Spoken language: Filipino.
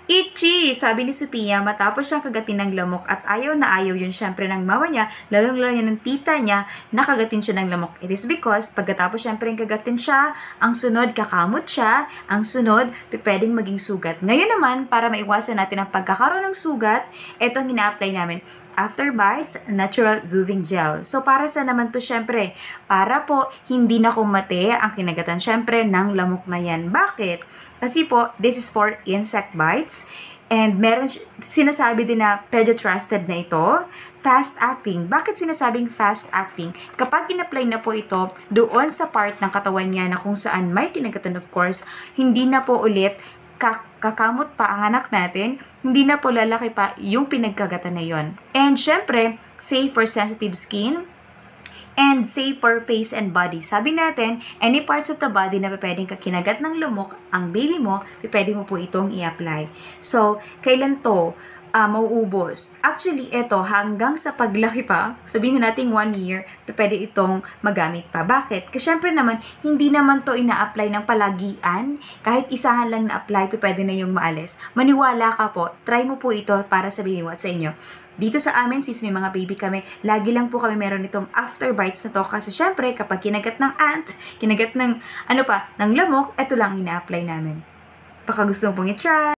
Itchy! Sabi ni Sophia matapos siyang kagatin ng lamok at ayaw na ayaw yun syempre ng mama niya, lalong-lalo niya ng tita niya, nakagatin siya ng lamok. It is because pagkatapos syempre yung kagatin siya, ang sunod kakamot siya, ang sunod pwedeng maging sugat. Ngayon naman, para maiwasan natin ang pagkakaroon ng sugat, ito ang ina-apply namin. After bites, natural soothing gel. So, para sa naman to syempre? Para po hindi na kumate ang kinagatan syempre ng lamok na yan. Bakit? Kasi po, this is for insect bites. And meron sinasabi din na pediatrusted na ito, fast-acting. Bakit sinasabing fast-acting? Kapag in-apply na po ito doon sa part ng katawan niya na kung saan may kinagatan of course, hindi na po ulit kakamot pa ang anak natin, hindi na po lalaki pa yung pinagkagatan na yon. And syempre, safe for sensitive skin, and safe for face and body. Sabi natin, any parts of the body na pwedeng kakinagat ng lumok, ang baby mo, pwede mo po itong i-apply. So, kailan to mauubos? Actually, ito hanggang sa paglaki pa, sabihin na natin 1 year, pwede itong magamit pa. Bakit? Kasi syempre naman, hindi naman to ina-apply ng palagian. Kahit isahan lang na-apply, pwede na yung maalis. Maniwala ka po, try mo po ito para sa baby mo at sa inyo. Dito sa amin, since may mga baby kami, lagi lang po kami meron itong after bites na to. Kasi syempre, kapag kinagat ng ant, kinagat ng, ng lamok, ito lang ina-apply namin. Baka gusto mo pong i-try.